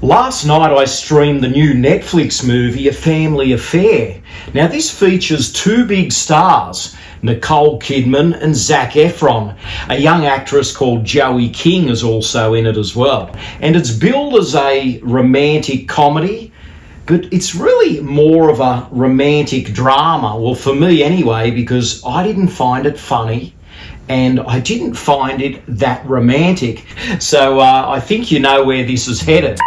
Last night I streamed the new Netflix movie, A Family Affair. Now this features two big stars, Nicole Kidman and Zac Efron. A young actress called Joey King is also in it as well. And it's billed as a romantic comedy, but it's really more of a romantic drama. Well, for me anyway, because I didn't find it funny. And I didn't find it that romantic. So I think you know where this is headed.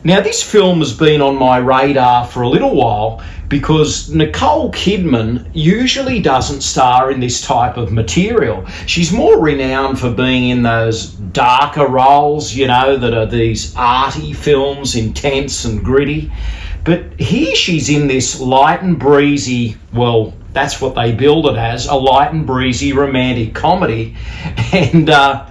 Now, this film has been on my radar for a little while because Nicole Kidman usually doesn't star in this type of material. She's more renowned for being in those darker roles, you know, that are these arty films, intense and gritty. But here she's in this light and breezy, well, that's what they billed it as, a light and breezy romantic comedy. And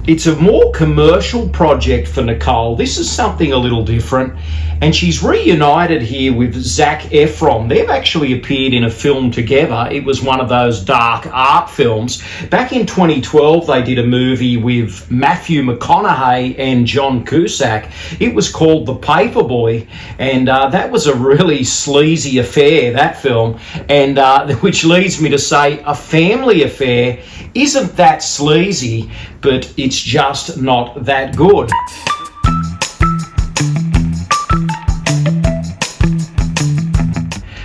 it's a more commercial project for Nicole. This is something a little different. And she's reunited here with Zac Efron. They've actually appeared in a film together. It was one of those dark art films. Back in 2012, they did a movie with Matthew McConaughey and John Cusack. It was called The Paperboy. And that was a really sleazy affair, that film. And which leads me to say A Family Affair isn't that sleazy, but it's just not that good.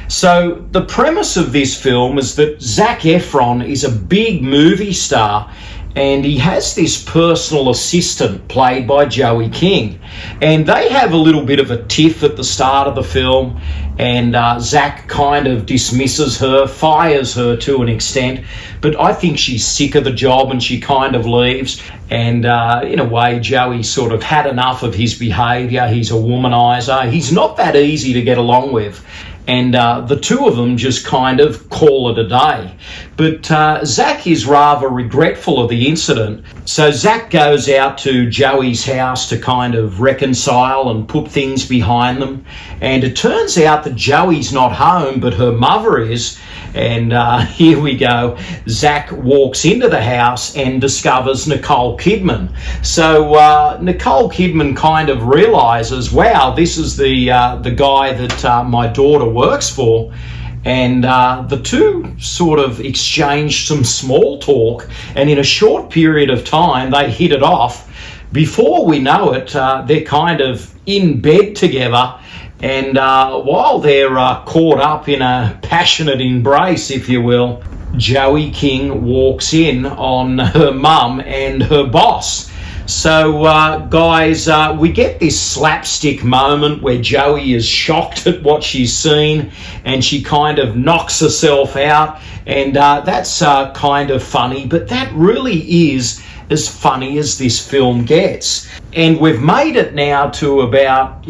So the premise of this film is that Zac Efron is a big movie star and he has this personal assistant played by Joey King. And they have a little bit of a tiff at the start of the film, and Zac kind of dismisses her, fires her to an extent, but I think she's sick of the job and she kind of leaves. And in a way, Joey sort of had enough of his behaviour. He's a womanizer. He's not that easy to get along with. And the two of them just kind of call it a day. But Zac is rather regretful of the incident. So Zac goes out to Joey's house to kind of reconcile and put things behind them. And it turns out that Joey's not home, but her mother is. And here we go. Zac walks into the house and discovers Nicole Kidman. So Nicole Kidman kind of realises, wow, this is the guy that my daughter works for. And the two sort of exchange some small talk, and in a short period of time they hit it off. Before we know it, they're kind of in bed together, and while they're caught up in a passionate embrace, if you will, Joey King walks in on her mum and her boss. So, guys, we get this slapstick moment where Joey is shocked at what she's seen and she kind of knocks herself out, and that's kind of funny, but that really is as funny as this film gets. And we've made it now to about,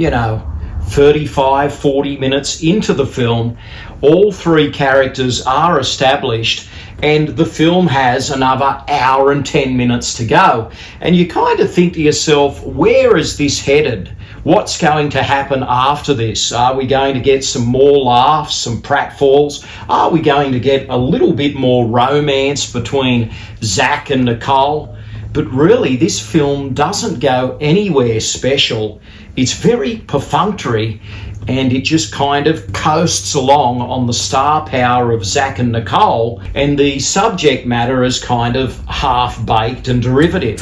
35, 40 minutes into the film. All three characters are established, and the film has another hour and 10 minutes to go. And you kind of think to yourself, where is this headed? What's going to happen after this? Are we going to get some more laughs, some pratfalls? Are we going to get a little bit more romance between Zac and Nicole? But really, this film doesn't go anywhere special. It's very perfunctory, and it just kind of coasts along on the star power of Zac and Nicole, and the subject matter is kind of half-baked and derivative.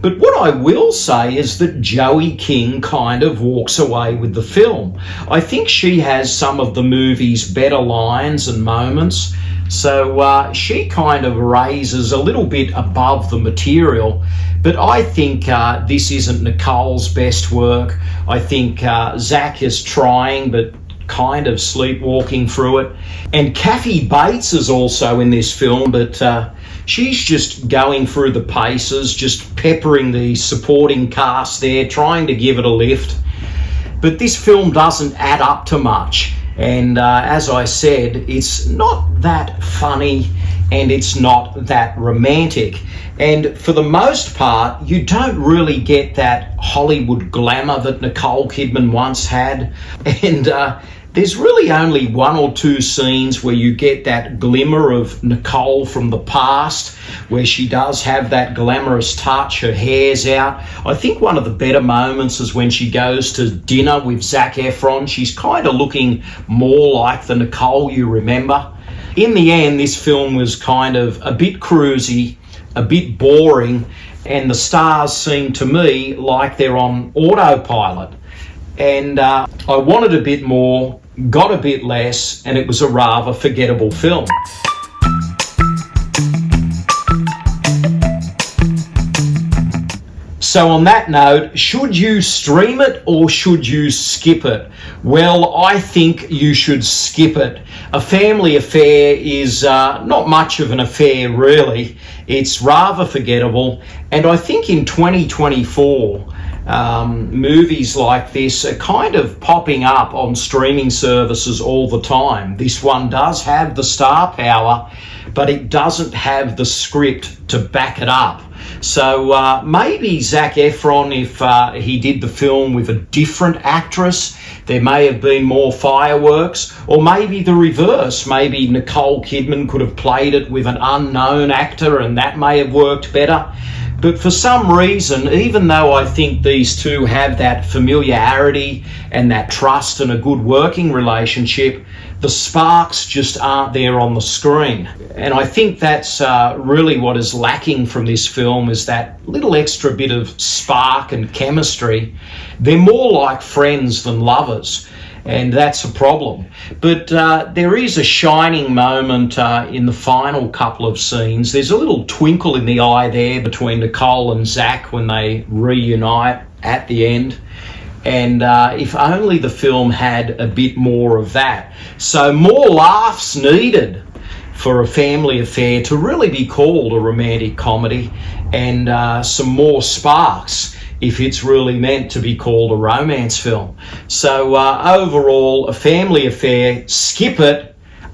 But what I will say is that Joey King kind of walks away with the film. I think she has some of the movie's better lines and moments. So she kind of raises a little bit above the material. But I think this isn't Nicole's best work. I think Zac is trying, but kind of sleepwalking through it. And Kathy Bates is also in this film, but she's just going through the paces, just peppering the supporting cast there, trying to give it a lift. But this film doesn't add up to much. And as I said, it's not that funny and it's not that romantic. And for the most part, you don't really get that Hollywood glamour that Nicole Kidman once had. And there's really only one or two scenes where you get that glimmer of Nicole from the past, where she does have that glamorous touch, her hair's out. I think one of the better moments is when she goes to dinner with Zac Efron. She's kind of looking more like the Nicole you remember. In the end, this film was kind of a bit cruisy, a bit boring, and the stars seem to me like they're on autopilot. And I wanted a bit more, got a bit less, and it was a rather forgettable film. So on that note, should you stream it or should you skip it? Well, I think you should skip it. A Family Affair is not much of an affair, really. It's rather forgettable. And I think in 2024, movies like this are kind of popping up on streaming services all the time. This one does have the star power, but it doesn't have the script to back it up. So maybe Zac Efron, if he did the film with a different actress, there may have been more fireworks, or maybe the reverse. Maybe Nicole Kidman could have played it with an unknown actor and that may have worked better. But for some reason, even though I think these two have that familiarity and that trust and a good working relationship, the sparks just aren't there on the screen. And I think that's really what is lacking from this film, is that little extra bit of spark and chemistry. They're more like friends than lovers, and that's a problem. But there is a shining moment in the final couple of scenes. There's a little twinkle in the eye there between Nicole and Zac when they reunite at the end. And if only the film had a bit more of that. So more laughs needed for A Family Affair to really be called a romantic comedy, and some more sparks if it's really meant to be called a romance film. So overall, A Family Affair, skip it.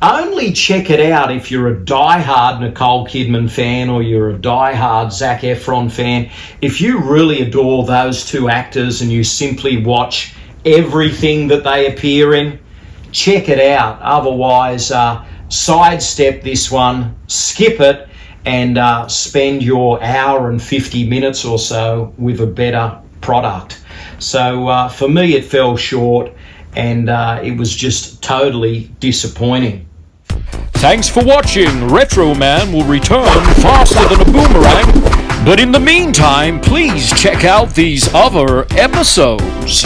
Only check it out if you're a die-hard Nicole Kidman fan or you're a die-hard Zac Efron fan. If you really adore those two actors and you simply watch everything that they appear in, check it out. Otherwise, sidestep this one, skip it, and spend your hour and 50 minutes or so with a better product. So for me, it fell short, and it was just totally disappointing. Thanks for watching. Retro Man will return faster than a boomerang. But in the meantime, please check out these other episodes.